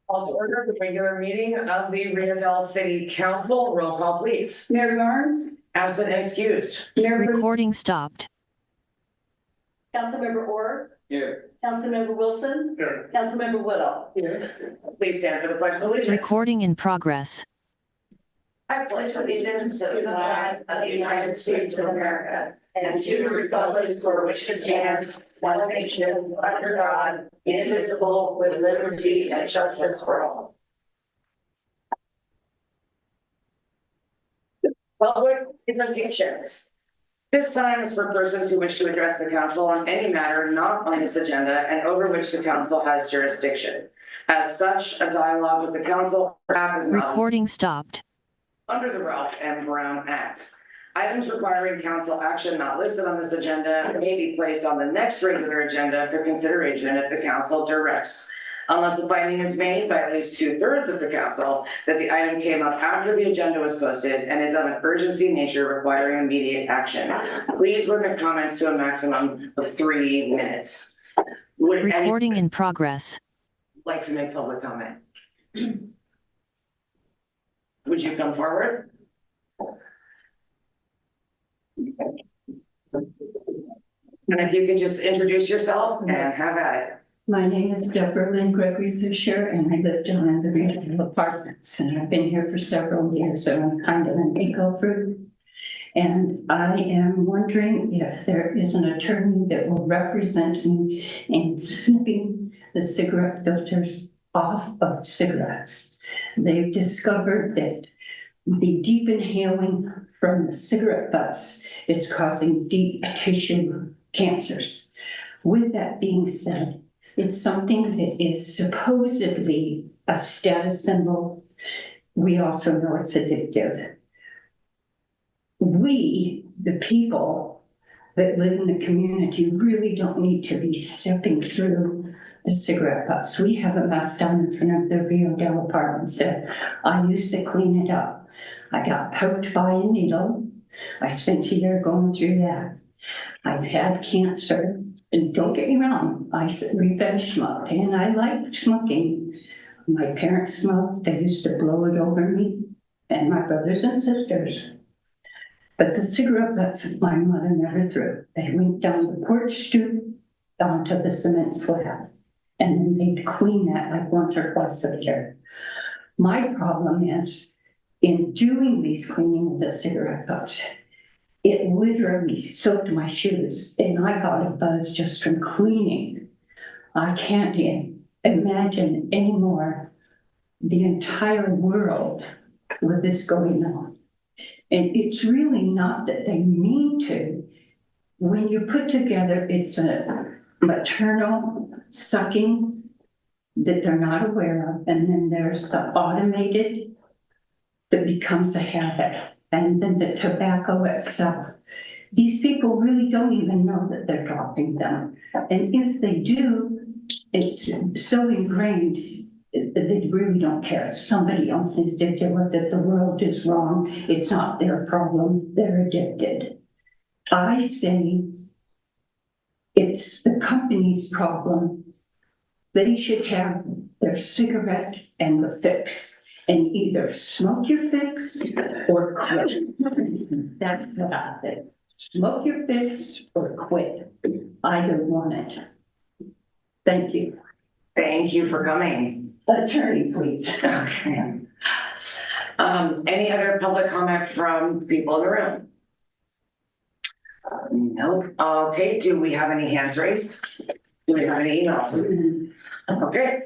Call to order the regular meeting of the Rio Dell City Council. Roll call, please. Mayor Barnes. Absent and excused. Recording stopped. Councilmember Orr. Here. Councilmember Wilson. Here. Councilmember Woodall. Here. Please stand for the pledge of allegiance. Recording in progress. I pledge allegiance to the flag of the United States of America and to the republic for which it stands, one nation, under God, indivisible, with liberty and justice for all. Public presentations. This time is for persons who wish to address the council on any matter not on this agenda and over which the council has jurisdiction. As such, a dialogue with the council is not Recording stopped. under the Ralph M. Brown Act. Items requiring council action not listed on this agenda may be placed on the next regular agenda for consideration if the council directs. Unless a finding is made by at least 2/3 of the council that the item came up after the agenda was posted and is of an urgency nature requiring immediate action. Please limit comments to a maximum of 3 minutes. Would Recording anyone in progress. like to make public comment? Would you come forward? And if you could just introduce yourself and have at it. My name is Deborah Lynn Gregory Fisher, and I live down in the Rio Dell apartments, and I've been here for several years, and I'm kind of an eco-fruit. And I am wondering if there is an attorney that will represent me in snipping the cigarette filters off of cigarettes. They've discovered that the deep inhaling from the cigarette butts is causing deep tissue cancers. With that being said, it's something that is supposedly a status symbol. We also know it's addictive. We, the people that live in the community, really don't need to be stepping through the cigarette butts. We have a mess down in front of the Rio Dell apartments that I used to clean it up. I got poked by a needle. I spent a year going through that. I've had cancer, and don't get me wrong, I revenge smoked, and I liked smoking. My parents smoked, they used to blow it over me, and my brothers and sisters. But the cigarette butts my mother never threw. They went down the porch stoop onto the cement slab, and then they'd clean that like once or twice a year. My problem is, in doing these cleaning of the cigarette butts, it literally soaked my shoes, and I got a buzz just from cleaning. I can't imagine anymore the entire world with this going on. And it's really not that they mean to. When you put together, it's a maternal sucking that they're not aware of, and then there's the automated that becomes a habit. And then the tobacco itself. These people really don't even know that they're dropping them. And if they do, it's so ingrained that they really don't care. Somebody else is addicted with it. The world is wrong. It's not their problem. They're addicted. I say it's the company's problem. They should have their cigarette and the fix. And either smoke your fix or quit. That's what I said. Smoke your fix or quit. I don't want it. Thank you. Thank you for coming. Attorney, please. Okay. Any other public comment from people in the room? No. Okay, do we have any hands raised? Do we have any emails? Okay,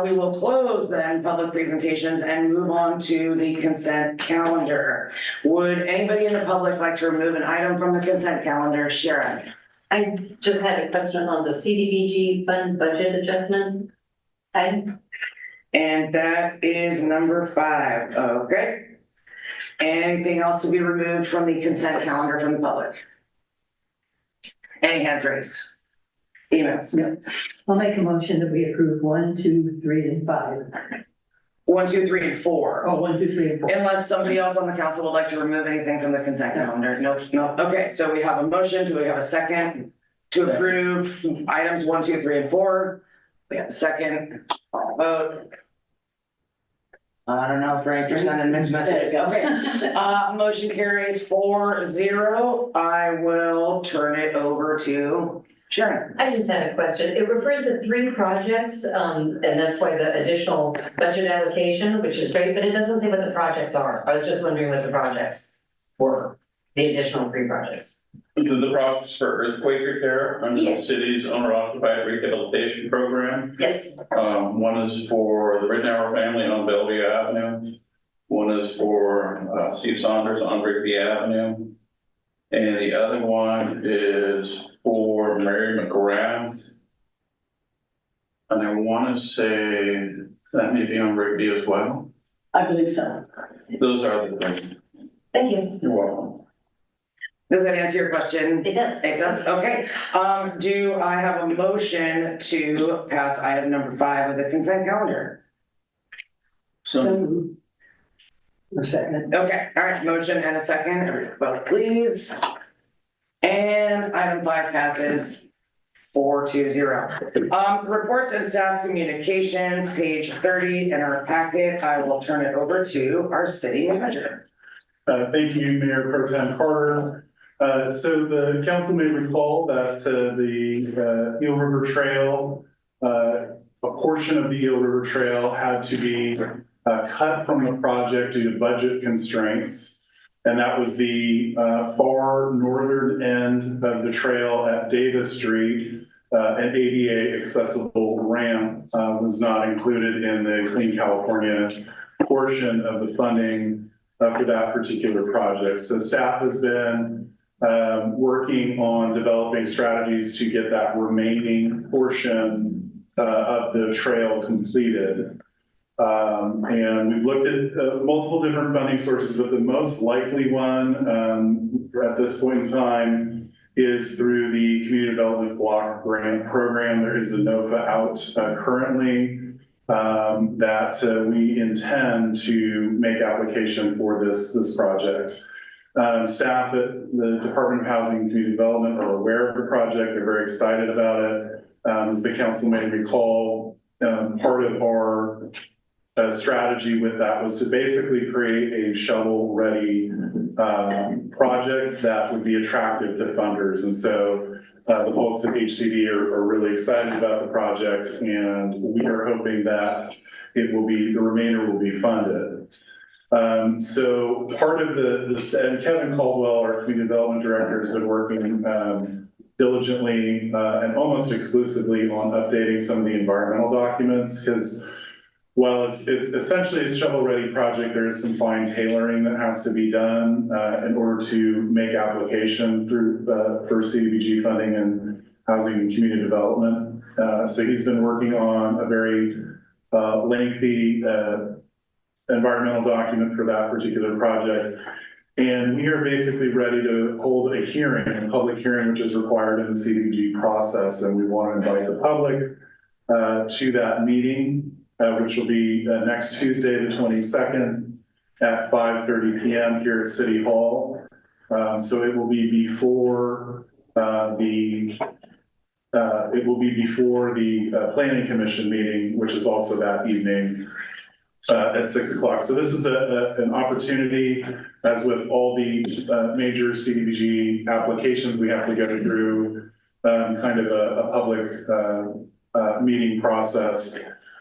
we will close then public presentations and move on to the consent calendar. Would anybody in the public like to remove an item from the consent calendar? Sharon? I just had a question on the CDBG fund budget adjustment. And that is number 5. Okay. Anything else to be removed from the consent calendar from the public? Any hands raised? Emails? No. I'll make a motion that we approve 1, 2, 3, and 5. 1, 2, 3, and 4. Oh, 1, 2, 3, and 4. Unless somebody else on the council would like to remove anything from the consent calendar. Nope, nope. Okay, so we have a motion. Do we have a second to approve items 1, 2, 3, and 4? We have a second, call vote. I don't know, Frank, you're sending mixed messages, okay. Motion carries 4-0. I will turn it over to Sharon. I just had a question. It refers to 3 projects, and that's why the additional budget allocation, which is great, but it doesn't say what the projects are. I was just wondering what the projects were, the additional 3 projects. The projects for earthquake repair under Yeah. the city's owner-occupied rehabilitation program. Yes. One is for the Rittenhour family on Bellevue Avenue. One is for Steve Saunders on Rigby Avenue. And the other one is for Mary McGrath. And I want to say that may be on Rigby as well. I believe so. Those are the things. Thank you. You're welcome. Does that answer your question? It does. It does, okay. Do I have a motion to pass item number 5 of the consent calendar? So. A second. Okay, all right, motion and a second, everybody vote please. And item 5 passes 4-0. Reports and staff communications, page 30 in our packet. I will turn it over to our city manager. Thank you, Mayor Pro Tem Carter. So the council may recall that the Eel River Trail, a portion of the Eel River Trail had to be cut from the project due to budget constraints. And that was the far northern end of the trail at Davis Street. An ADA accessible ramp was not included in the Clean California portion of the funding for that particular project. So staff has been working on developing strategies to get that remaining portion of the trail completed. And we've looked at multiple different funding sources, but the most likely one at this point in time is through the Community Development Block Grant Program. There is a NOFA out currently that we intend to make application for this project. Staff at the Department of Housing and Community Development are aware of the project. They're very excited about it. As the council may recall, part of our strategy with that was to basically create a shovel-ready project that would be attractive to funders. And so the folks at HCD are really excited about the project, and we are hoping that the remainder will be funded. So part of and Kevin Caldwell, our community development director, has been working diligently and almost exclusively on updating some of the environmental documents, because while it's essentially a shovel-ready project, there is some fine tailoring that has to be done in order to make application through for CDBG funding and housing and community development. So he's been working on a very lengthy environmental document for that particular project. And we are basically ready to hold a hearing, a public hearing, which is required in the CDBG process. And we want to invite the public to that meeting, which will be next Tuesday, the 22nd at 5:30 p.m. here at City Hall. So it will be before the Planning Commission meeting, which is also that evening at 6 o'clock. So this is an opportunity, as with all the major CDBG applications, we have to go through kind of a public meeting process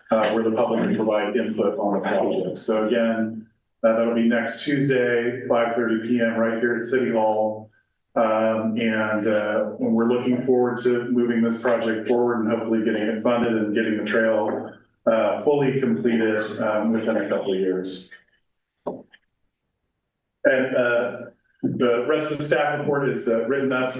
where the public can provide input on the project. So again, that'll be next Tuesday, 5:30 p.m. right here at City Hall. And we're looking forward to moving this project forward and hopefully getting it funded and getting the trail fully completed within a couple of years. And the rest of the staff report is written up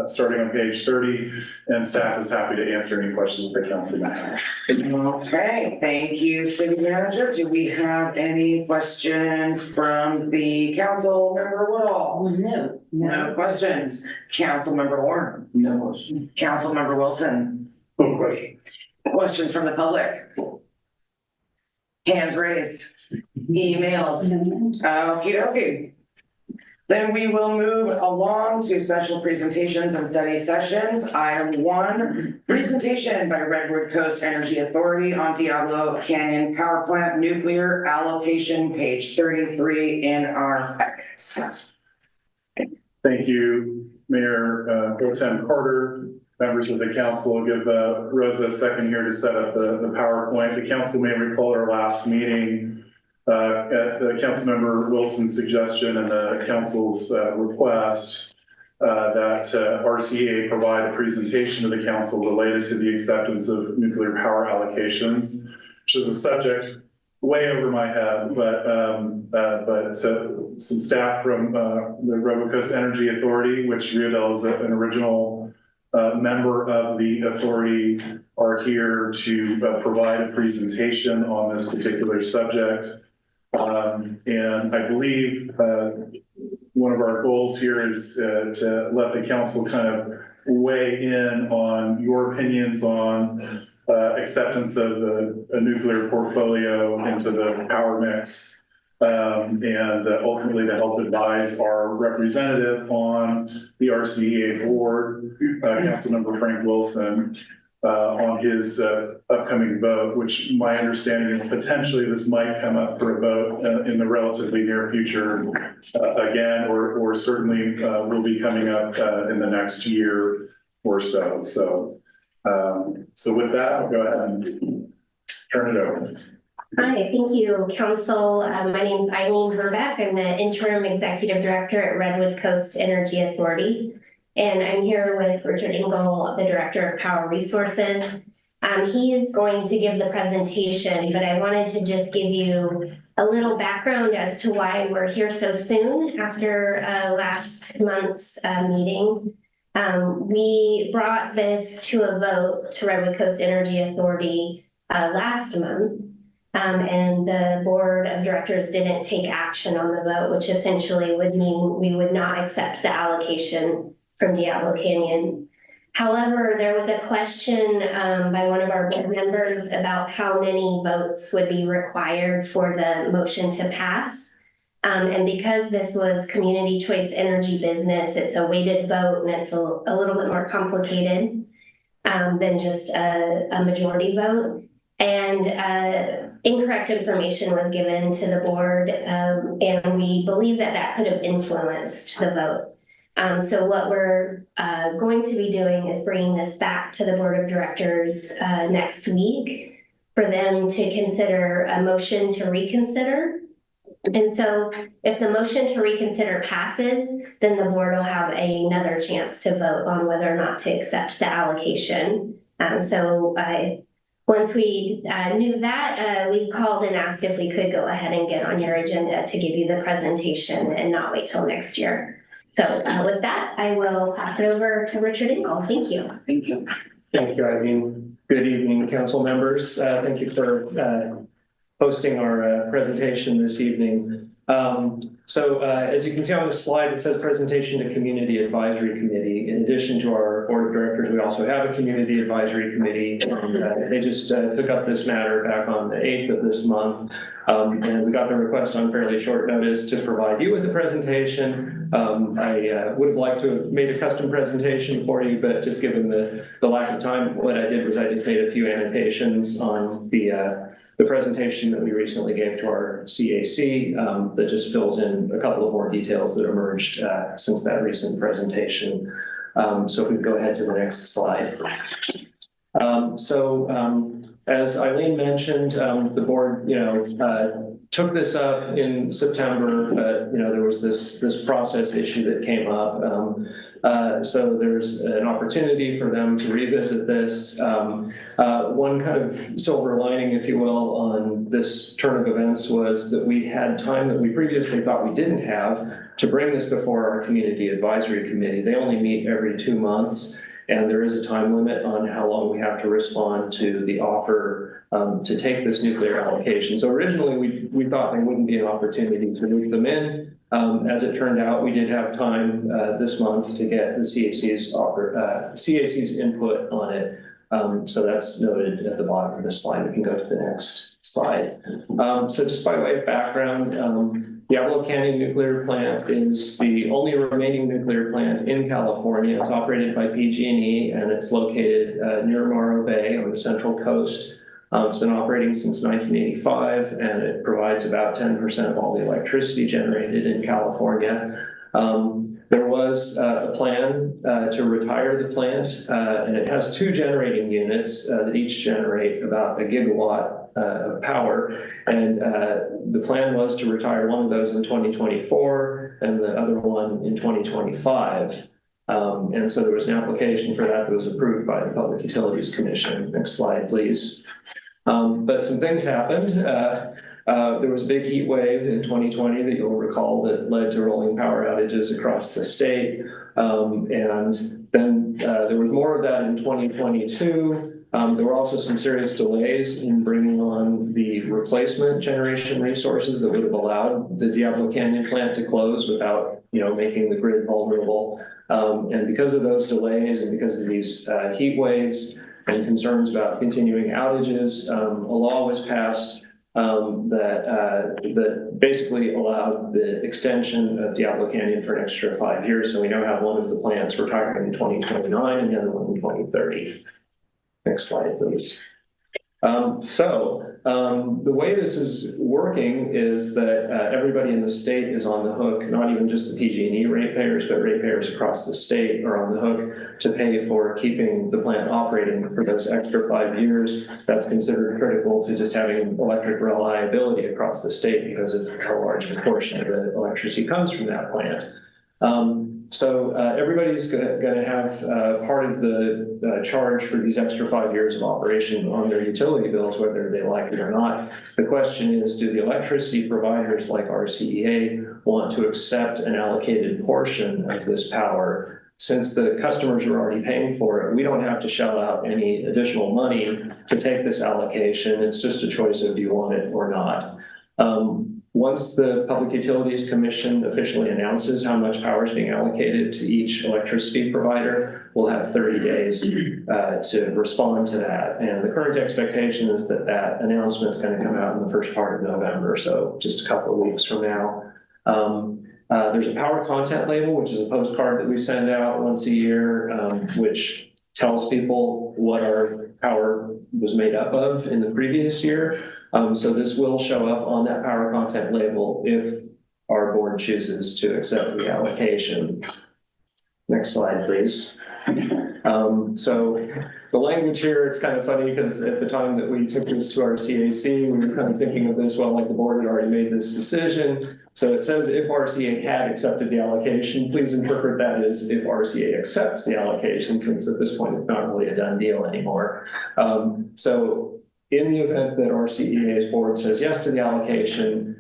starting on page 30, and staff is happy to answer any questions that the council may have. Okay, thank you, city manager. Do we have any questions from the council member Woodall? No. No questions. Council member Warren? No question. Council member Wilson? No question. Questions from the public? Hands raised. Emails. Okey dokey. Then we will move along to special presentations and study sessions. Item 1, presentation by Redwood Coast Energy Authority on Diablo Canyon Power Plant nuclear allocation, page 33 in our packets. Thank you, Mayor Pro Tem Carter, members of the council. I'll give Rosa a second here to set up the PowerPoint. The council may recall our last meeting at the Councilmember Wilson's suggestion and the council's request that RCA provide a presentation to the council related to the acceptance of nuclear power allocations, which is a subject way over my head, but some staff from the Rio Coast Energy Authority, which Rio Dell is an original member of the authority, are here to provide a presentation on this particular subject. And I believe one of our goals here is to let the council kind of weigh in on your opinions on acceptance of a nuclear portfolio into the power mix, and ultimately to help advise our representative on the RCEA board, Councilmember Frank Wilson, on his upcoming vote, which my understanding is potentially this might come up for a vote in the relatively near future again, or certainly will be coming up in the next year or so. So with that, I'll go ahead and turn it over. Hi, thank you, Council. My name is Eileen Verbeck. I'm the Interim Executive Director at Redwood Coast Energy Authority. And I'm here with Richard Engel, the Director of Power Resources. He is going to give the presentation, but I wanted to just give you a little background as to why we're here so soon after last month's meeting. We brought this to a vote to Redwood Coast Energy Authority last month. And the board of directors didn't take action on the vote, which essentially would mean we would not accept the allocation from Diablo Canyon. However, there was a question by one of our board members about how many votes would be required for the motion to pass. And because this was community choice energy business, it's a weighted vote and it's a little bit more complicated than just a majority vote. And incorrect information was given to the board, and we believe that that could have influenced the vote. So what we're going to be doing is bringing this back to the board of directors next week for them to consider a motion to reconsider. And so if the motion to reconsider passes, then the board will have another chance to vote on whether or not to accept the allocation. Once we knew that, we called and asked if we could go ahead and get on your agenda to give you the presentation and not wait till next year. So with that, I will pass it over to Richard Engel. Thank you. Thank you. Thank you, Eileen. Good evening, council members. Thank you for hosting our presentation this evening. As you can see on the slide, it says presentation to Community Advisory Committee. In addition to our board of directors, we also have a Community Advisory Committee, and they just took up this matter back on the 8th of this month. And we got the request on fairly short notice to provide you with a presentation. I would have liked to have made a custom presentation for you, but just given the lack of time, what I did was I just made a few annotations on the presentation that we recently gave to our CAC that just fills in a couple of more details that emerged since that recent presentation. So if we go ahead to the next slide. As Eileen mentioned, the board, took this up in September, but there was this process issue that came up. So there's an opportunity for them to revisit this. One kind of silver lining, if you will, on this turn of events was that we had time that we previously thought we didn't have to bring this before our Community Advisory Committee. They only meet every 2 months. And there is a time limit on how long we have to respond to the offer to take this nuclear allocation. So originally we thought there wouldn't be an opportunity to move them in. As it turned out, we did have time this month to get the CAC's input on it. So that's noted at the bottom of the slide. We can go to the next slide. So just by way of background, Diablo Canyon Nuclear Plant is the only remaining nuclear plant in California. It's operated by PG&E, and it's located near Morro Bay on the Central Coast. It's been operating since 1985, and it provides about 10% of all the electricity generated in California. There was a plan to retire the plant, and it has 2 generating units that each generate about 1 gigawatt of power. And the plan was to retire one of those in 2024 and the other one in 2025. And so there was an application for that was approved by the Public Utilities Commission. Next slide, please. But some things happened. There was a big heat wave in 2020 that you'll recall that led to rolling power outages across the state. And then there was more of that in 2022. There were also some serious delays in bringing on the replacement generation resources that would have allowed the Diablo Canyon plant to close without, making the grid vulnerable. And because of those delays and because of these heat waves and concerns about continuing outages, a law was passed that basically allowed the extension of Diablo Canyon for an extra 5 years. So we now have one of the plants retiring in 2029 and the other one in 2030. Next slide, please. The way this is working is that everybody in the state is on the hook, not even just the PG&E ratepayers, but ratepayers across the state are on the hook to pay for keeping the plant operating for those extra 5 years. That's considered critical to just having electric reliability across the state because of how large a portion of the electricity comes from that plant. Everybody's going to have part of the charge for these extra 5 years of operation on their utility bills, whether they like it or not. The question is, do the electricity providers like RCEA want to accept an allocated portion of this power? Since the customers are already paying for it, we don't have to shell out any additional money to take this allocation. It's just a choice of do you want it or not. Once the Public Utilities Commission officially announces how much power is being allocated to each electricity provider, we'll have 30 days to respond to that. And the current expectation is that that announcement is going to come out in the first part of November, so just a couple of weeks from now. There's a power content label, which is a postcard that we send out once a year, which tells people what our power was made up of in the previous year. So this will show up on that power content label if our board chooses to accept the allocation. Next slide, please. So the language here, it's kind of funny because at the time that we took this to our CAC, we were kind of thinking of this, well, like the board had already made this decision. So it says if RCA had accepted the allocation, please interpret that as if RCA accepts the allocation, since at this point it's not really a done deal anymore. So in the event that RCEA's board says yes to the allocation,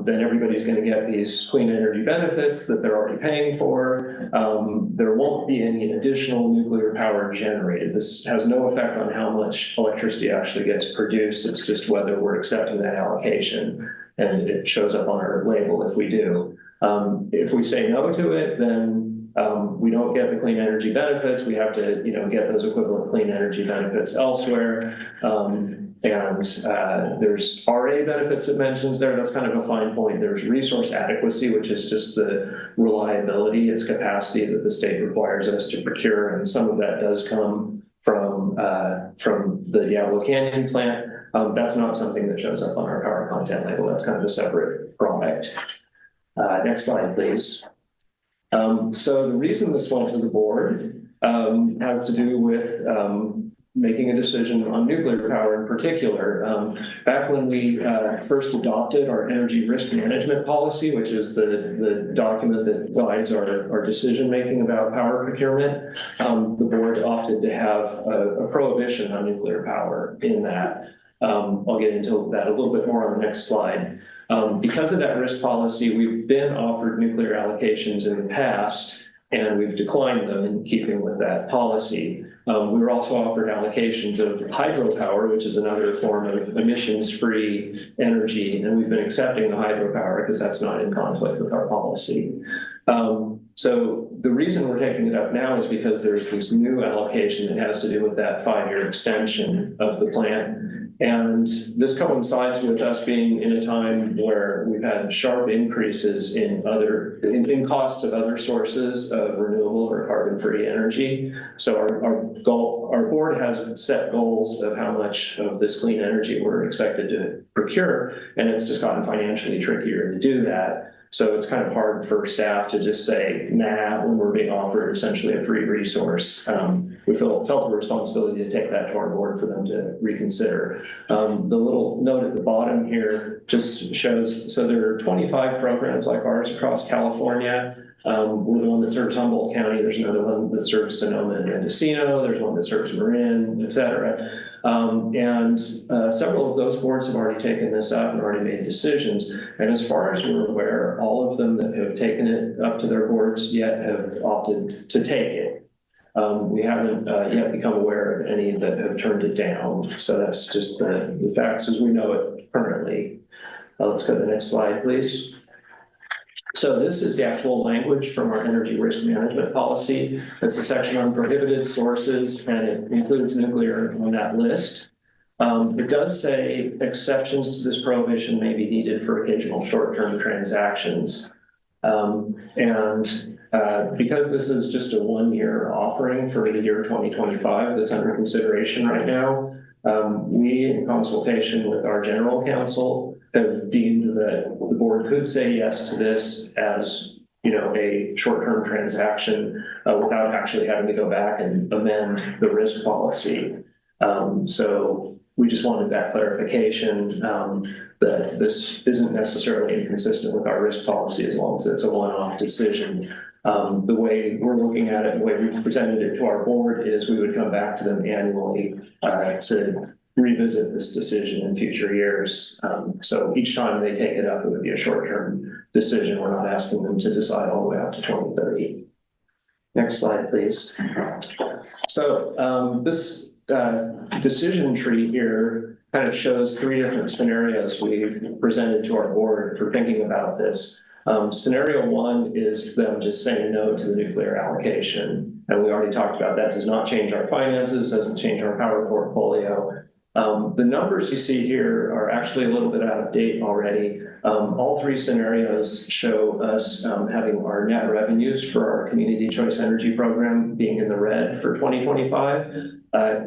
then everybody's going to get these clean energy benefits that they're already paying for. There won't be any additional nuclear power generated. This has no effect on how much electricity actually gets produced. It's just whether we're accepting that allocation, and it shows up on our label if we do. If we say no to it, then we don't get the clean energy benefits. We have to, get those equivalent clean energy benefits elsewhere. And there's RA benefits it mentions there. That's kind of a fine point. There's resource adequacy, which is just the reliability, its capacity that the state requires us to procure. And some of that does come from the Diablo Canyon plant. That's not something that shows up on our power content label. That's kind of a separate product. Next slide, please. So the reason this went to the board have to do with making a decision on nuclear power in particular. Back when we first adopted our energy risk management policy, which is the document that guides our decision-making about power procurement, the board opted to have a prohibition on nuclear power in that. I'll get into that a little bit more on the next slide. Because of that risk policy, we've been offered nuclear allocations in the past, and we've declined them in keeping with that policy. We were also offered allocations of hydropower, which is another form of emissions-free energy, and we've been accepting the hydropower because that's not in conflict with our policy. So the reason we're taking it up now is because there's this new allocation that has to do with that 5-year extension of the plan. And this coincides with us being in a time where we've had sharp increases in costs of other sources of renewable or carbon-free energy. So our board has set goals of how much of this clean energy we're expected to procure, and it's just gotten financially trickier to do that. So it's kind of hard for staff to just say, nah, when we're being offered essentially a free resource. We felt a responsibility to take that to our board for them to reconsider. The little note at the bottom here just shows, so there are 25 programs like ours across California. We're the one that serves Humboldt County. There's another one that serves Sonoma and Mendocino. There's one that serves Marin, et cetera. Several of those boards have already taken this up and already made decisions. And as far as we're aware, all of them that have taken it up to their boards yet have opted to take it. We haven't yet become aware of any that have turned it down. So that's just the facts as we know it currently. Let's go to the next slide, please. So this is the actual language from our energy risk management policy. It's a section on prohibited sources, and it includes nuclear on that list. It does say exceptions to this prohibition may be needed for occasional short-term transactions. Because this is just a 1-year offering for the year 2025 that's under consideration right now, we, in consultation with our general counsel, have deemed that the board could say yes to this as, a short-term transaction without actually having to go back and amend the risk policy. So we just wanted that clarification that this isn't necessarily inconsistent with our risk policy as long as it's a one-off decision. The way we're looking at it, the way we presented it to our board is we would come back to them annually to revisit this decision in future years. So each time they take it up, it would be a short-term decision. We're not asking them to decide all the way out to 2030. Next slide, please. So this decision tree here kind of shows 3 different scenarios we've presented to our board for thinking about this. Scenario 1 is them just saying no to the nuclear allocation. And we already talked about that. Does not change our finances, doesn't change our power portfolio. The numbers you see here are actually a little bit out of date already. All 3 scenarios show us having our net revenues for our community choice energy program being in the red for 2025.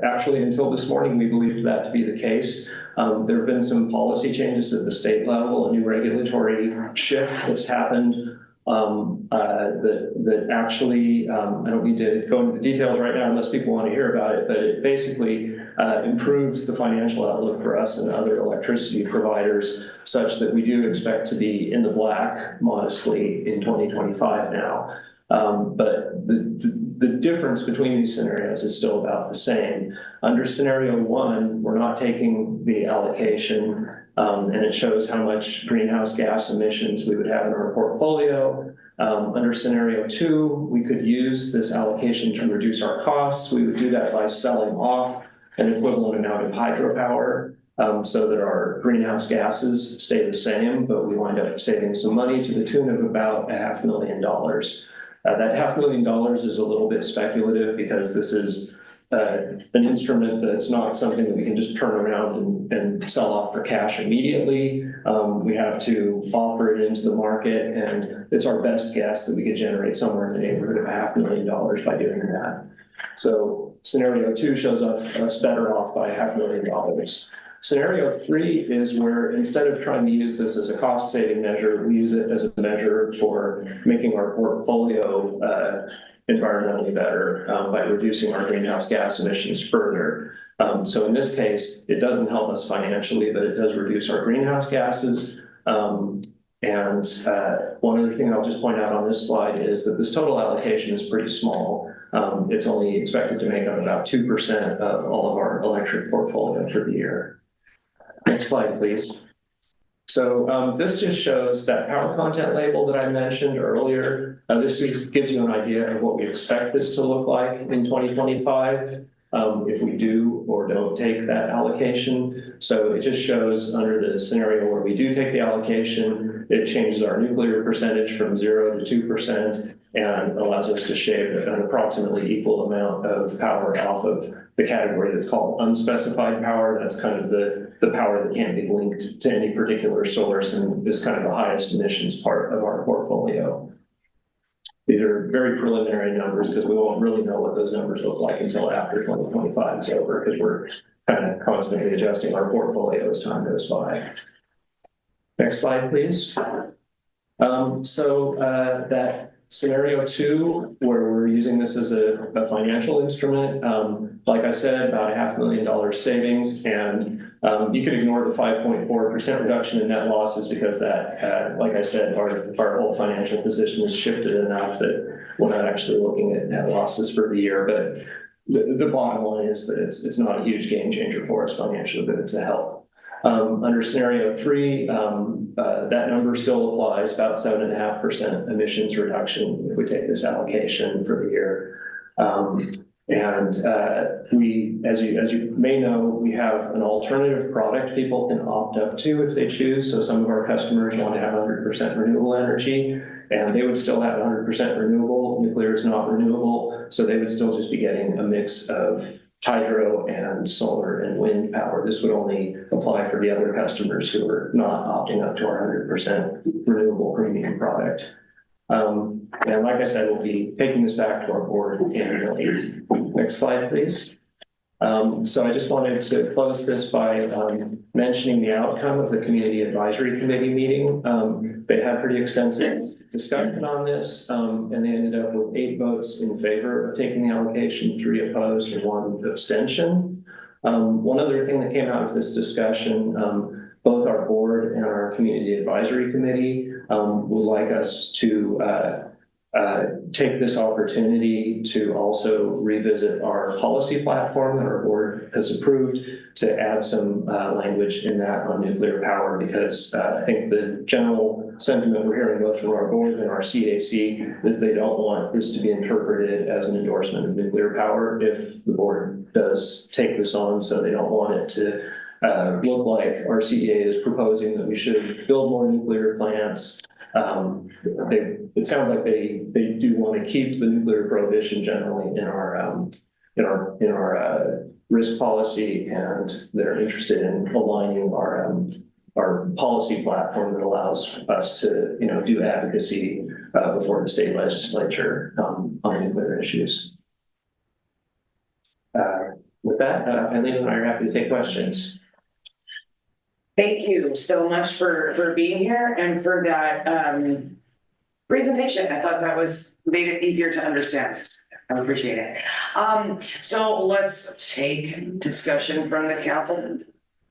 Actually, until this morning, we believed that to be the case. There have been some policy changes at the state level, a new regulatory shift that's happened that actually, I don't need to go into the details right now unless people want to hear about it, but it basically improves the financial outlook for us and other electricity providers such that we do expect to be in the black modestly in 2025 now. But the difference between these scenarios is still about the same. Under scenario 1, we're not taking the allocation, and it shows how much greenhouse gas emissions we would have in our portfolio. Under scenario 2, we could use this allocation to reduce our costs. We would do that by selling off an equivalent amount of hydropower so that our greenhouse gases stay the same, but we wind up saving some money to the tune of about $500,000. That $500,000 is a little bit speculative because this is an instrument that's not something that we can just turn around and sell off for cash immediately. We have to offer it into the market, and it's our best guess that we could generate somewhere in the neighborhood of $500,000 by doing that. So scenario 2 shows us better off by $500,000. Scenario 3 is where instead of trying to use this as a cost-saving measure, we use it as a measure for making our portfolio environmentally better by reducing our greenhouse gas emissions further. So in this case, it doesn't help us financially, but it does reduce our greenhouse gases. One other thing I'll just point out on this slide is that this total allocation is pretty small. It's only expected to make up about 2% of all of our electric portfolio for the year. Next slide, please. So this just shows that power content label that I mentioned earlier. This just gives you an idea of what we expect this to look like in 2025 if we do or don't take that allocation. So it just shows under the scenario where we do take the allocation, It changes our nuclear percentage from 0 to 2% and allows us to shave an approximately equal amount of power off of the category that's called unspecified power. That's kind of the power that can't be linked to any particular source and is kind of the highest emissions part of our portfolio. These are very preliminary numbers because we won't really know what those numbers look like until after 2025 is over, because we're kind of constantly adjusting our portfolio as time goes by. Next slide, please. That scenario 2, where we're using this as a financial instrument, like I said, about $500,000 savings, and you could ignore the 5.4% reduction in net losses because that, like I said, our whole financial position is shifted enough that we're not actually looking at net losses for the year. But the bottom line is that it's not a huge game changer for us financially, but it's a help. Under scenario 3, that number still applies, about 7.5% emissions reduction if we take this allocation for the year. We, as you may know, we have an alternative product people can opt up to if they choose. So some of our customers want to have 100% renewable energy, and they would still have 100% renewable. Nuclear is not renewable, so they would still just be getting a mix of hydro and solar and wind power. This would only apply for the other customers who are not opting up to our 100% renewable premium product. And like I said, we'll be taking this back to our board annually. Next slide, please. So I just wanted to close this by mentioning the outcome of the Community Advisory Committee meeting. They had pretty extensive discussion on this, and they ended up with 8 votes in favor of taking the allocation, 3 opposed, and 1 abstention. One other thing that came out of this discussion, both our board and our Community Advisory Committee would like us to take this opportunity to also revisit our policy platform that our board has approved, to add some language in that on nuclear power, because I think the general sentiment we're hearing both from our board and our CAC is they don't want this to be interpreted as an endorsement of nuclear power if the board does take this on. So they don't want it to look like our CEA is proposing that we should build more nuclear plants. It sounds like they do want to keep the nuclear prohibition generally in our risk policy, and they're interested in aligning our policy platform that allows us to do advocacy before the state legislature on nuclear issues. With that, Eileen and I are happy to take questions. Thank you so much for being here and for that presentation. I thought that made it easier to understand. I appreciate it. So let's take discussion from the council.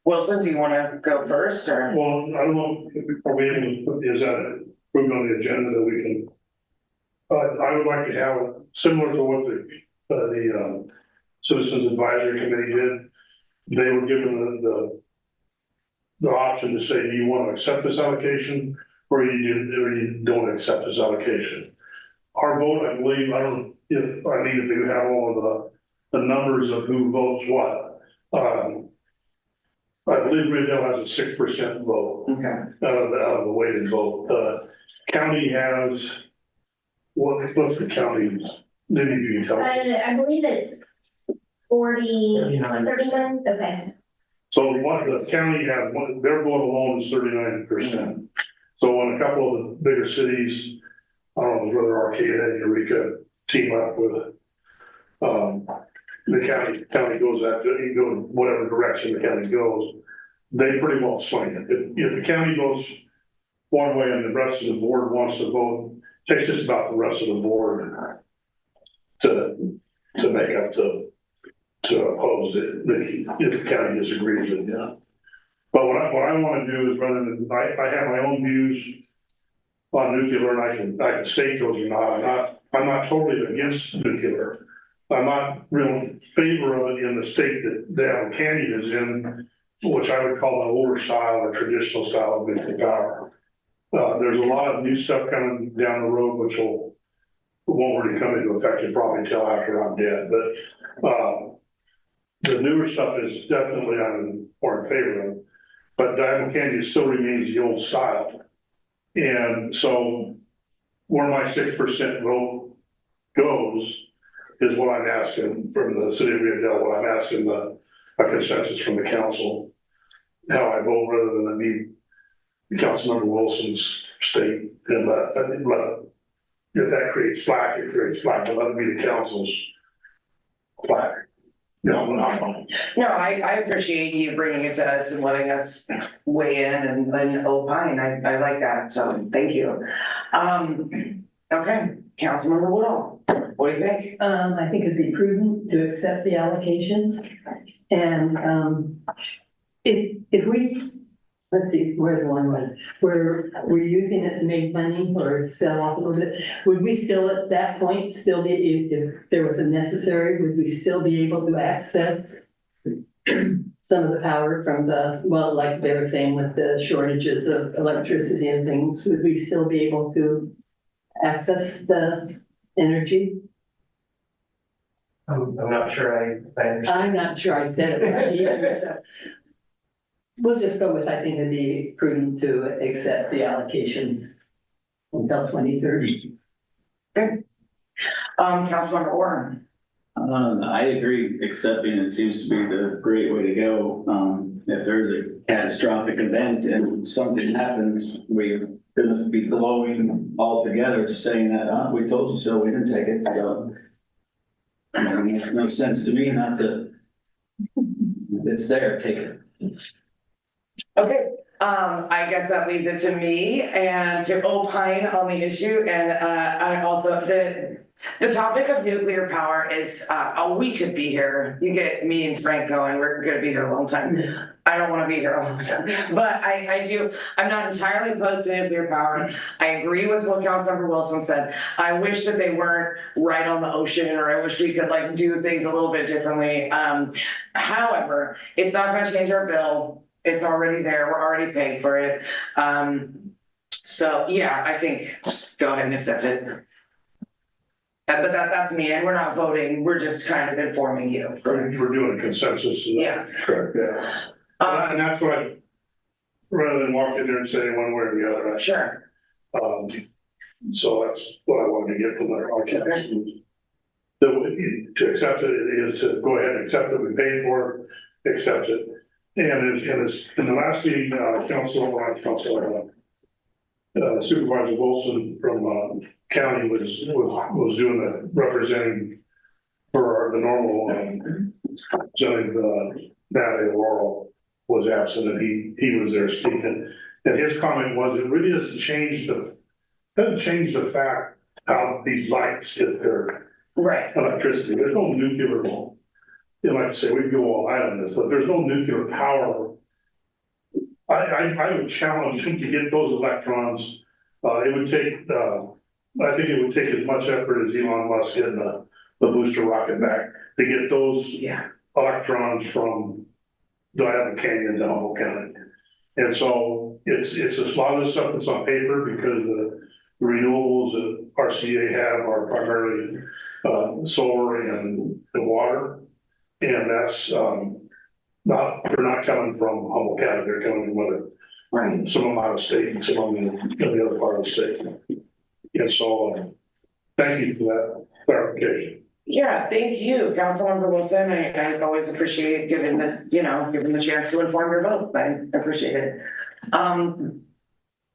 Wilson, do you want to go first, or? Well, I don't know, are we able to put this approved on the agenda that we can? I would like to have it similar to what the Citizens Advisory Committee did. They were given the option to say, do you want to accept this allocation, or you don't accept this allocation? Our vote, I believe, I don't know if you have all of the numbers of who votes what. I believe Rio Dell has a 6% vote. Okay. Out of the weighted vote. County has, what's the county? Maybe you can tell me. I believe it's 39. Okay. So what the county has, their vote alone is 39%. So in a couple of the bigger cities, I don't know whether Arcata and Eureka team up with it. The county goes after, you go whatever direction the county goes, they pretty well swing it. If the county goes one way and the rest of the board wants to vote, it takes just about the rest of the board to make up to oppose it if the county disagrees with it. But what I want to do is, rather than I have my own views on nuclear, and I can state those or not. I'm not totally against nuclear. I'm not real in favor of it in the state that Down Canyon is in, which I would call an older style or traditional style of nuclear power. There's a lot of new stuff coming down the road, which won't really come into effect probably until after I'm dead. But the newer stuff is definitely I'm more in favor of. But Diamond Canyon still remains the old style. And so where my 6% vote goes is what I'm asking from the city of Rio Dell, what I'm asking a consensus from the council, how I vote rather than me, Councilmember Wilson's state, and let, if that creates flack, it creates flack, but let me the council's flack. No, no. No, I appreciate you bringing it to us and letting us weigh in and opine. I like that, so thank you. Okay, Councilmember Woodall, what do you think? I think it'd be prudent to accept the allocations. And, if we, let's see, where the one was, we're using it to make money or sell off a little bit. Would we still at that point still be, if there was a necessary, would we still be able to access some of the power from the, well, like they were saying with the shortages of electricity and things, would we still be able to access the energy? I'm not sure I understand. I'm not sure I said it right either, so. We'll just go with, I think it'd be prudent to accept the allocations until 2030. Councilmember Warren. I agree, accepting it seems to be the great way to go. If there's a catastrophic event and something happens, we're gonna be glowing altogether, just saying that, we told you so, we didn't take it, so. It makes no sense to me not to, it's there, take it. Okay, I guess that leaves it to me and to opine on the issue. And I also, the topic of nuclear power is, we could be here. You get me and Frank going, we're gonna be here a long time. I don't wanna be here a long time, but I'm not entirely opposed to nuclear power. I agree with what Councilmember Wilson said. I wish that they weren't right on the ocean, or I wish we could like do things a little bit differently. However, it's not gonna change our bill. It's already there, we're already paying for it. So yeah, I think just go ahead and accept it. But that's me, and we're not voting, we're just kind of informing you. We're doing a consensus. Yeah. Correct, yeah. And that's what rather than walk in there and say one way or the other. Sure. So that's what I wanted to get from our council. To accept it is to go ahead and accept it, we paid for it, accept it. And in the last meeting, Supervisor Wilson from county was doing the representing for the normal zoning, Natalie Laurel was absent, and he was there speaking. And his comment was, it really doesn't change the fact how these lights get their electricity. There's no nuclear. Like I say, we can go all night on this, but there's no nuclear power. I would challenge him to get those electrons. It would take, I think it would take as much effort as Elon Musk getting the booster rocket back to get those electrons from Diana Canyon to Humboldt County. And so it's a lot of the stuff that's on paper, because the renewables that RCA have are primarily solar and water. And that's they're not coming from Humboldt County, they're coming from some amount of state and some in the other part of the state. And so thank you for that clarification. Yeah, thank you, Councilmember Wilson. I always appreciate giving the chance to inform your vote. I appreciate it.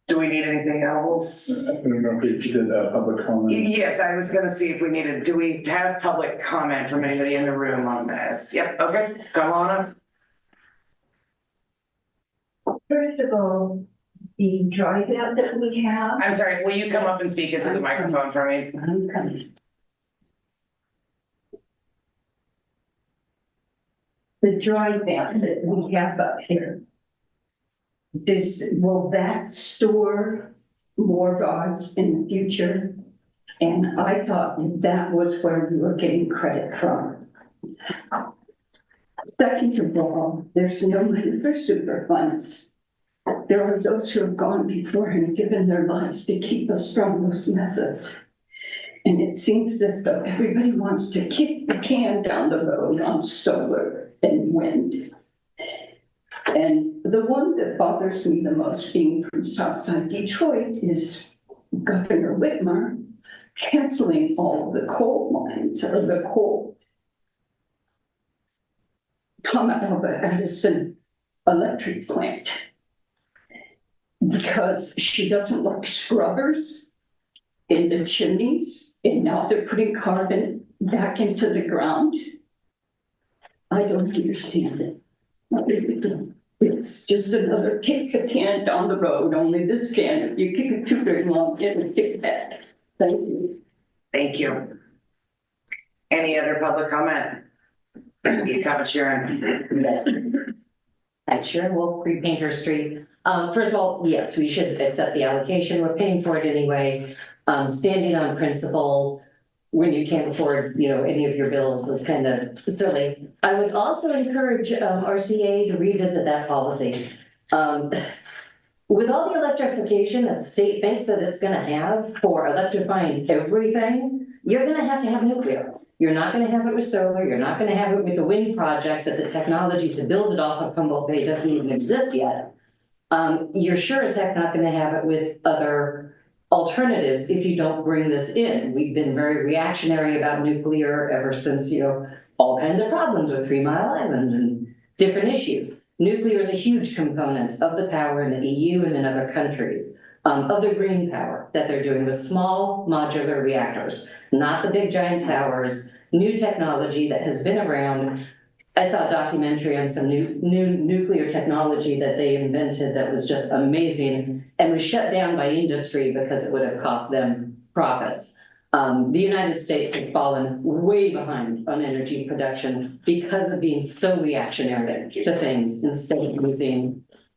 Do we need anything else? I don't know if you did public comment. Yes, I was gonna see if we needed, do we have public comment from anybody in the room on this? Yep, okay, come on up. First of all, the drive out that we have. I'm sorry, will you come up and speak into the microphone for me? I'm coming. The drive out that we have up here. Will that store more dogs in the future? And I thought that was where we were getting credit from. Second of all, there's no money for super funds. There are those who have gone before and given their lives to keep us from those messes. And it seems as though everybody wants to kick the can down the road on solar and wind. And the one that bothers me the most, being from Southside Detroit, is Governor Whitmer canceling all of the coal mines or the coal Thomas Alva Edison electric plant. Because she doesn't like scrubbers in the chimneys, and now they're putting carbon back into the ground. I don't understand it. I really don't. It's just another kick the can down the road, only this can, if you kick it too very long, it'll kick back. Thank you. Thank you. Any other public comment? I see you comment, Sharon. Hi, Sharon Wolf, Green Painter Street. First of all, yes, we should accept the allocation. We're paying for it anyway. Standing on principle when you can't afford, any of your bills is kind of silly. I would also encourage RCA to revisit that policy. With all the electrification that the state thinks that it's gonna have for electrifying everything, you're gonna have nuclear. You're not gonna have it with solar, you're not gonna have it with the wind project that the technology to build it off of Humboldt Bay doesn't even exist yet. You're sure as heck not gonna have it with other alternatives if you don't bring this in. We've been very reactionary about nuclear ever since, all kinds of problems with 3 Mile Island and different issues. Nuclear is a huge component of the power in the EU and in other countries, of the green power that they're doing with small modular reactors, not the big giant towers, new technology that has been around. I saw a documentary on some new nuclear technology that they invented that was just amazing and was shut down by industry because it would have cost them profits. The United States has fallen way behind on energy production because of being so reactionary to things instead of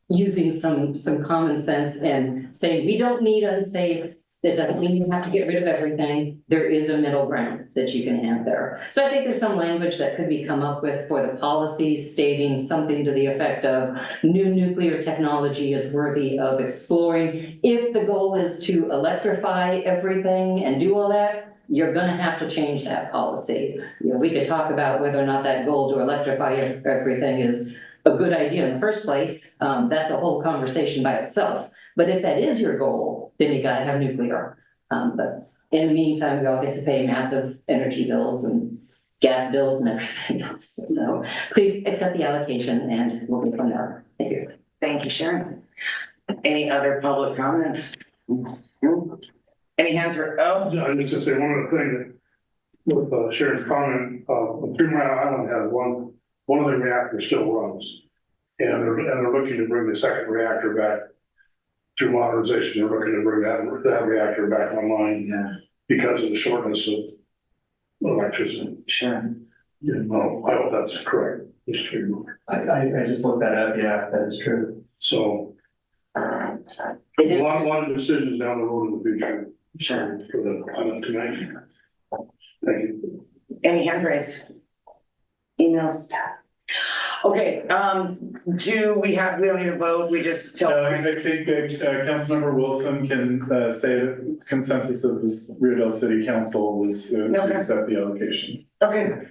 using some common sense and saying, we don't need unsafe. That doesn't mean you have to get rid of everything. There is a middle ground that you can have there. So I think there's some language that could be come up with for the policy stating something to the effect of new nuclear technology is worthy of exploring. If the goal is to electrify everything and do all that, you're gonna have to change that policy. We could talk about whether or not that goal to electrify everything is a good idea in the first place. That's a whole conversation by itself. But if that is your goal, then you gotta have nuclear. But in the meantime, we all get to pay massive energy bills and gas bills and everything else. So please accept the allocation and we'll go from there. Thank you. Thank you, Sharon. Any other public comments? Any hands were, I was just gonna say, one other thing that, with Sharon's comment, 3 Mile Island has one of the reactors still runs. And they're looking to bring the second reactor back through modernization. They're looking to bring that reactor back online because of the shortness of electricity. sure. I hope that's correct. It's true. I just looked that up, yeah, that is true. So a lot of decisions down the road in the future. Sure. For the island tonight. Thank you. Any hands raised? Emails? Okay, we don't need to vote, we just tell. I think Councilmember Wilson can say that consensus of this Rio Dell City Council was to accept the allocation. Okay.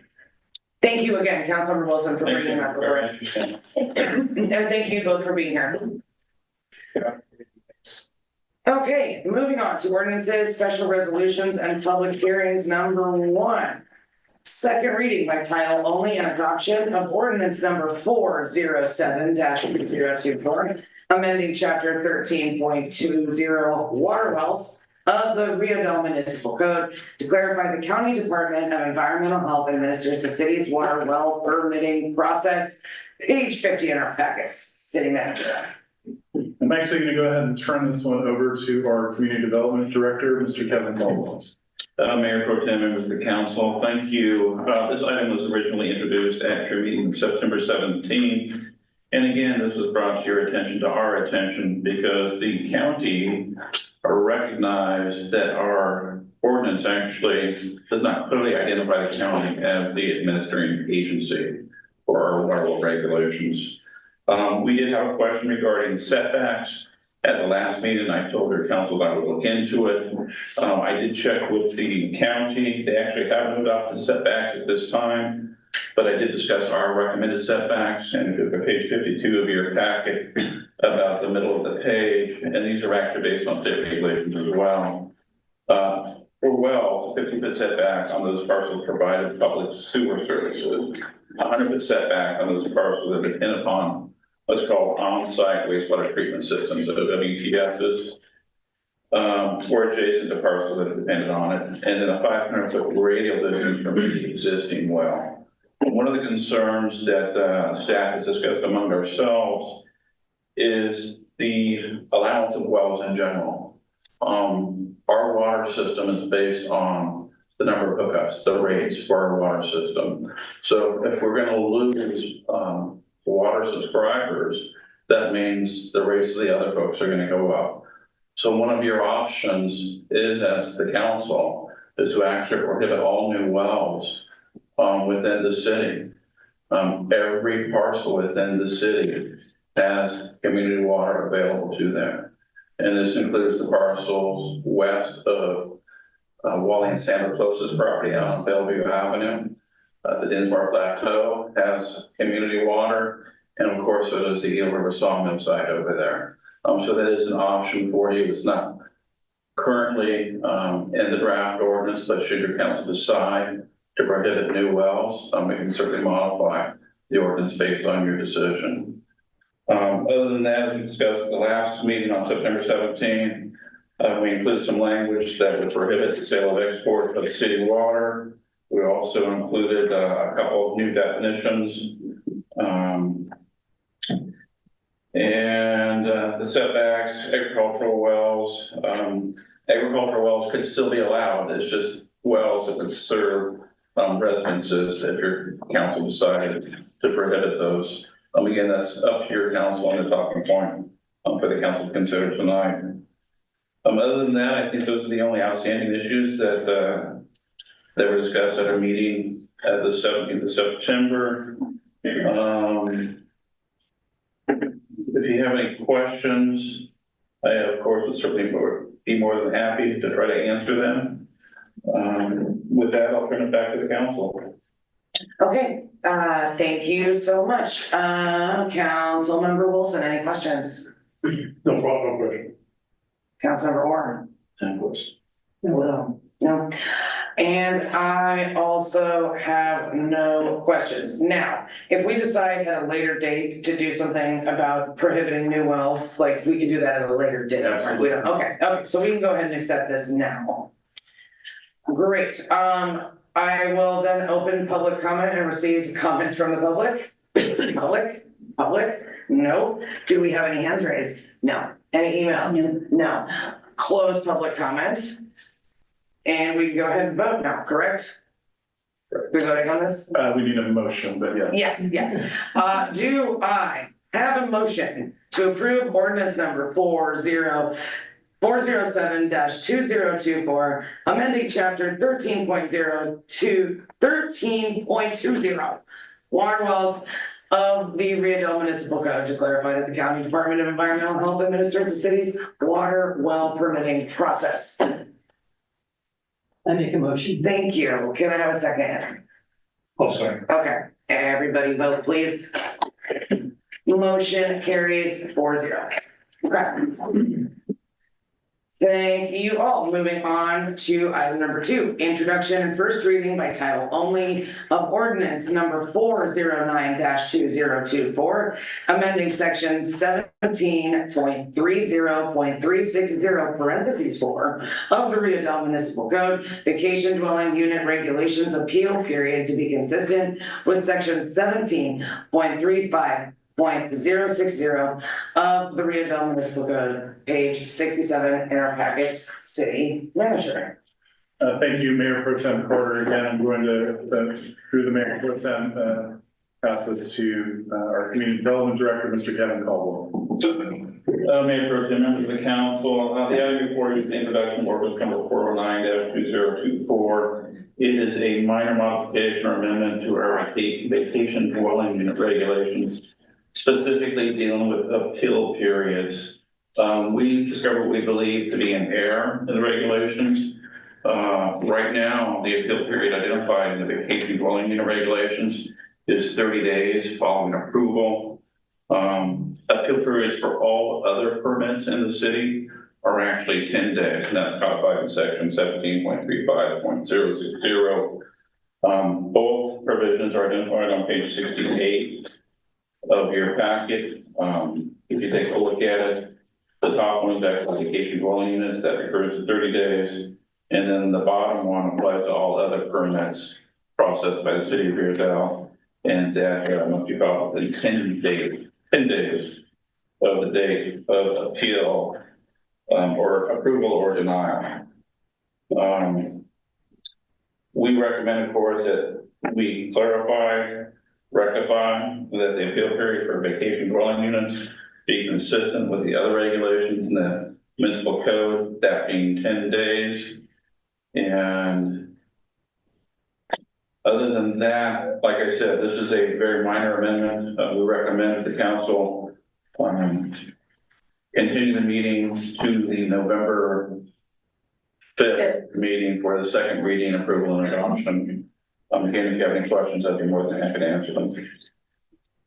Thank you again, Councilmember Wilson, for bringing that before us. And thank you both for being here. Okay, moving on to ordinances, special resolutions, and public hearings. Number 1. Second reading by title only and adoption of ordinance number 407-2024, amending chapter 13.20 water wells of the Rio Dell Municipal Code to clarify the County Department of Environmental Health administers the city's water well permitting process. Page 50 in our packets. City Manager. I'm actually going to go ahead and turn this one over to our Community Development Director, Mr. Kevin Caldwell. Mayor Pro Tem, members of the council, thank you. This item was originally introduced at your meeting September 17th. And again, this was brought to your attention, to our attention, because the county recognized that our ordinance actually does not clearly identify the county as the administering agency for our water well regulations. We did have a question regarding setbacks. At the last meeting, I told our council that I would look into it. I did check with the county. They actually have no adopted setbacks at this time. but I did discuss our recommended setbacks, and if you look at page 52 of your packet, about the middle of the page, and these are actually based on state regulations as well. For wells, 50-foot setback on those parcels provided public sewer services, 100-foot setback on those parcels that depend upon what's called on-site wastewater treatment systems, or WTSs, or adjacent to parcels that are dependent on it, and then a 500-foot radial distance from the existing well. One of the concerns that staff has discussed among ourselves is the allowance of wells in general. Our water system is based on the number of hookups, the rates for our water system. So if we're going to lose water subscribers, that means the rates of the other folks are going to go up. So one of your options is, as the council, is to actually prohibit all new wells within the city. Every parcel within the city has community water available to them. And this includes the parcels west of Wally and Sandra Close's property out on Bellevue Avenue. The Dinsmore Plateau has community water, and of course, so does the Eel River Sawmill site over there. So that is an option for you. It's not currently in the draft ordinance, but should your council decide to prohibit new wells, we can certainly modify the ordinance based on your decision. Other than that, as we discussed at the last meeting on September 17th, we included some language that would prohibit the sale of export of city water. We also included a couple of new definitions. The setbacks, agricultural wells could still be allowed. It's just wells that would serve residences if your council decided to prohibit those. Again, that's up to your council on the talking point for the council to consider tonight. Other than that, I think those are the only outstanding issues that were discussed at our meeting at the 17th of September. If you have any questions, I, of course, would certainly be more than happy to try to answer them. With that, I'll turn it back to the council. Okay, thank you so much. Councilmember Wilson, any questions? No problem, no question. Councilmember Warren? No. And I also have no questions. Now, if we decide at a later date to do something about prohibiting new wells, like we can do that at a later date. Absolutely. Okay, so we can go ahead and accept this now. Great. I will then open public comment and receive comments from the public. Public? No. Do we have any hands raised? No. Any emails? No. Close public comment. And we can go ahead and vote now, correct? We're voting on this? We need a motion, but yes. Yes, yeah. Do I have a motion to approve ordinance number 407-2024, amending chapter 13.20 water wells of the Rio Dell Municipal Code to clarify that the County Department of Environmental Health administers the city's water well permitting process. I make a motion. Thank you. Can I have a second? I'll second. Okay, everybody vote, please. Motion carries 4-0. Okay. Thank you all. Moving on to item number 2, introduction and first reading by title only of ordinance number 409-2024, amending section 17.30.360 parentheses 4 of the Rio Dell Municipal Code, vacation dwelling unit regulations appeal period to be consistent with section 17.35.060 of the Rio Dell Municipal Code, page 67 in our packets, city manager. Thank you, Mayor Pro Tem Carter. Again, I'm going to, through the Mayor Pro Tem, pass this to our Community Development Director, Mr. Kevin Caldwell. Mayor Pro Tem, members of the council, the item before you is the introduction of ordinance number 409-2024. It is a minor modification or amendment to our vacation dwelling unit regulations, specifically dealing with appeal periods. We discovered what we believe to be an error in the regulations. Right now, the appeal period identified in the vacation dwelling unit regulations is 30 days following approval. Appeal periods for all other permits in the city are actually 10 days, and that's codified in section 17.35.060. Both provisions are identified on page 68 of your packet. If you take a look at it, the top one is actually vacation dwelling units that refers to 30 days. And then the bottom one applies to all other permits processed by the city of Rio Dell, and that must be filed within 10 days of the date of appeal or approval or denial. We recommend, of course, that we clarify, rectify that the appeal period for vacation dwelling units be consistent with the other regulations in the municipal code, that being 10 days. And other than that, like I said, this is a very minor amendment. We recommend that the council continue the meetings to the November 5th meeting for the second reading, approval, and adoption. Again, if you have any questions, I'd be more than happy to answer them.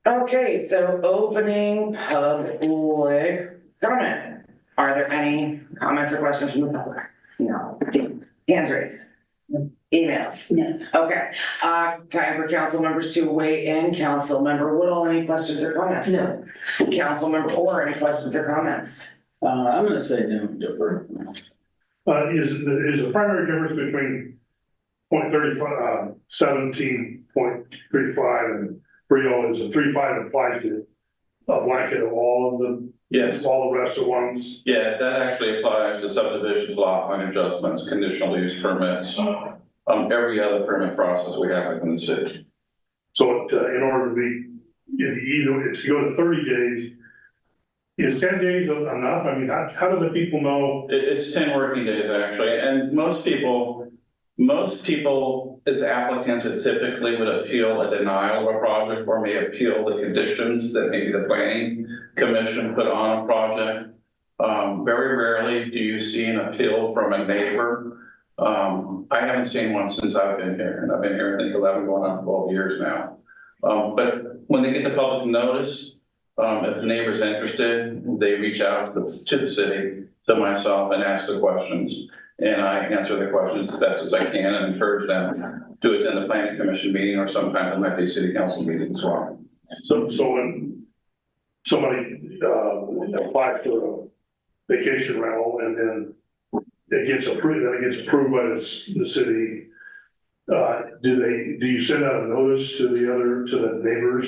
Okay, so opening public comment. Are there any comments or questions from the public? No. Hands raised. Emails. No. Okay, time for council members to weigh in. Council member Woodall, any questions or comments? No. Council member Orr, any questions or comments? I'm gonna say no, defer. Is the primary difference between 17.35 and Rio is a 3.5 applies to a blanket of all of the, Yes. all the rest of ones? Yeah, that actually applies to subdivisions, lot line adjustments, conditional use permits, every other permit process we have within the city. So in order to be, if you go to 30 days, is 10 days enough? I mean, how do the people know? It's 10 working days actually, and most people as applicants that typically would appeal a denial of a project or may appeal the conditions that maybe the planning commission put on a project. Very rarely do you see an appeal from a neighbor. I haven't seen one since I've been here, and I've been here, I think, 11 going on 12 years now. But when they get the public notice, if the neighbor's interested, they reach out to the city, to myself, and ask the questions. And I answer the questions as best as I can and encourage them to attend the planning commission meeting, or sometimes it might be a city council meeting as well. So when somebody applies for a vacation rental and then it gets approved by the city, do you send out a notice to the neighbors?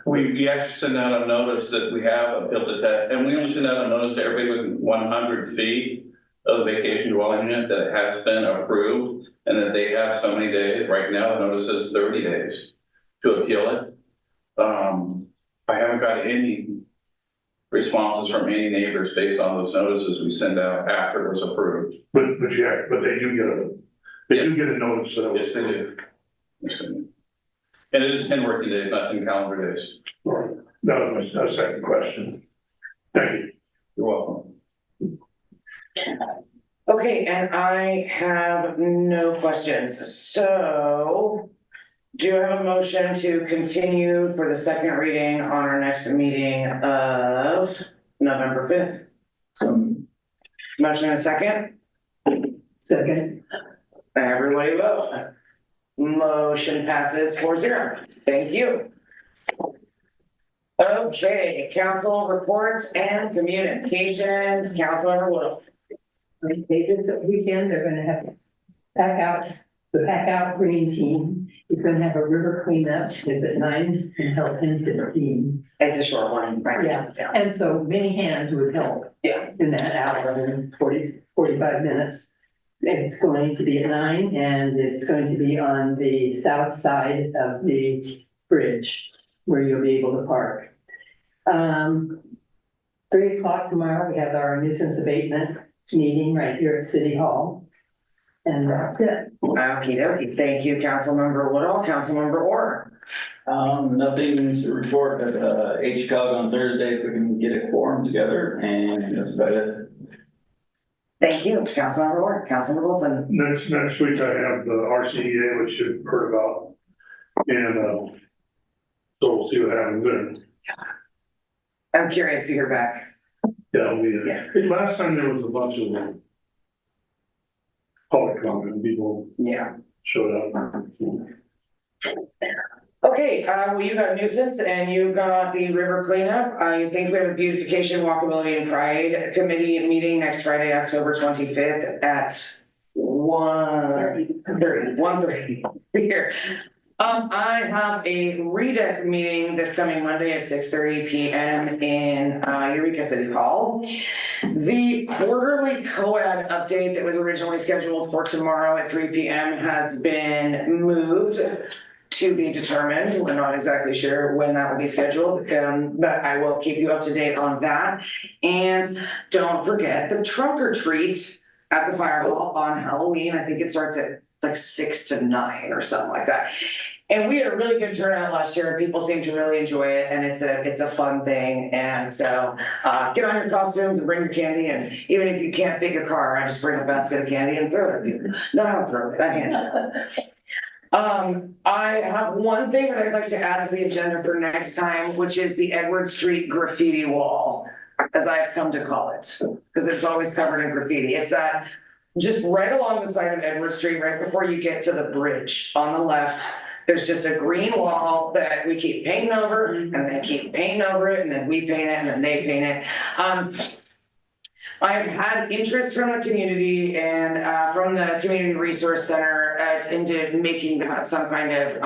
We actually send out a notice that we have appealed to that, and we only send out a notice to everybody within 100 feet of the vacation dwelling unit that it has been approved, and that they have so many days. Right now, the notice says 30 days to appeal it. I haven't got any responses from any neighbors based on those notices we send out after it was approved. But they do get a notice. Yes, they do. Yes, they do. And it is 10 working days, not 10 calendar days. All right. That was my second question. Thank you. You're welcome. Okay, and I have no questions. So do I have a motion to continue for the second reading on our next meeting of November 5th? Motion and a second? Second. Everybody vote. Motion passes 4-0. Thank you. Okay, council reports and communications. Councilmember Woodall. This weekend, they're gonna have the pack out green team is gonna have a river cleanup. It's at 9 until 10:15. It's a short one, right? Yeah. And so many hands would help. Yeah. In that hour and 45 minutes. It's going to be at 9 and it's going to be on the south side of the bridge where you'll be able to park. 3 o'clock tomorrow, we have our nuisance abatement meeting right here at City Hall. And that's it. Okie dokie. Thank you, Councilmember Woodall. Councilmember Orr. Nothing to report at HCOG on Thursday, if we can get a quorum together, and that's about it. Thank you, Councilmember Ward, Councilmember Wilson. Next week I have the RCEA, which you've heard about. And, so we'll see what happens there. I'm curious to hear back. That'll be it. Last time there was a bunch of public comment, people Yeah. showed up. Okay, well, you got nuisance and you got the river cleanup. I think we have a beautification, walkability and pride committee meeting next Friday, October 25th at 1:30 here. I have a REDEC meeting this coming Monday at 6:30 PM in Eureka City Hall. The quarterly COAD update that was originally scheduled for tomorrow at 3 PM has been moved to be determined. We're not exactly sure when that will be scheduled, but I will keep you up to date on that. And don't forget the trunk or treat at the fire hall on Halloween. I think it starts at like 6 to 9 or something like that. And we had a really good turnout last year. People seem to really enjoy it, and it's a fun thing. And so get on your costumes and bring your candy. And even if you can't fit your car, I just bring a basket of candy and throw it at people. No, I don't throw it. I hand it. I have one thing that I'd like to add to the agenda for next time, which is the Edward Street graffiti wall, as I've come to call it, because it's always covered in graffiti. It's that just right along the side of Edward Street, right before you get to the bridge on the left. There's just a green wall that we keep painting over, and they keep painting over it, and then we paint it, and then they paint it. I've had interest from the community and from the Community Resource Center into making that some kind of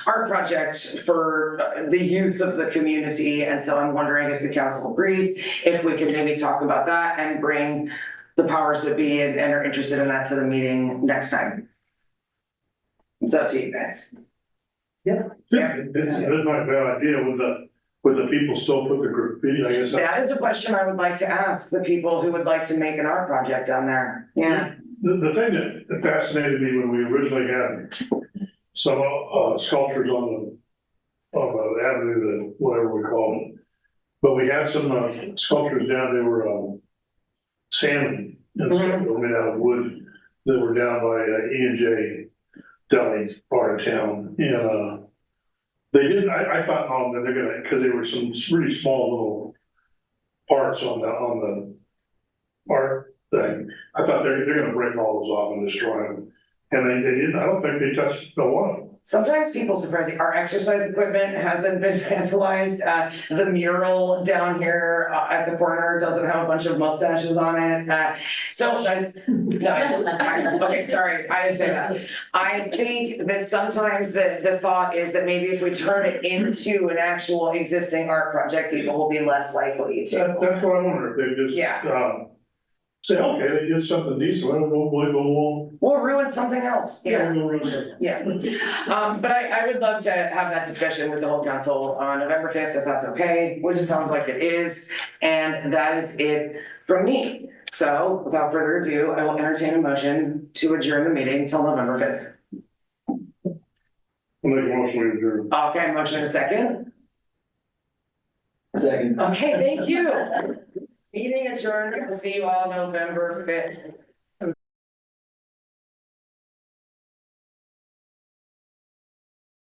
art project for the youth of the community. And so I'm wondering if the council agrees, if we could maybe talk about that and bring the powers that be and are interested in that to the meeting next time. It's up to you guys. It's not a bad idea. Would the people still put the graffiti, I guess? That is a question I would like to ask the people who would like to make an art project down there. Yeah. The thing that fascinated me when we originally had some sculptures on the avenue, that whatever we call it, but we had some sculptures down. They were salmon and stuff, they were made out of wood, that were down by E&J Deli part of town. And they didn't. I thought, oh, that they're gonna, because there were some really small little parts on the art thing. I thought they're gonna break all those off and destroy them, and they didn't. I don't think they touched the one. Sometimes people surprise me. Our exercise equipment hasn't been vandalized. The mural down here at the corner doesn't have a bunch of mustaches on it. Okay, sorry, I didn't say that. I think that sometimes the thought is that maybe if we turn it into an actual existing art project, people will be less likely to. That's what I wonder, if they just say, okay, they did something decent, We'll ruin something else. Yeah. Yeah. But I would love to have that discussion with the whole council on November 5th, if that's okay, which it sounds like it is. And that is it from me. So without further ado, I will entertain a motion to adjourn the meeting until November 5th. I'll make a motion to adjourn. Okay, motion and a second. Second. Okay, thank you. Meeting adjourned. We'll see you all November 5th.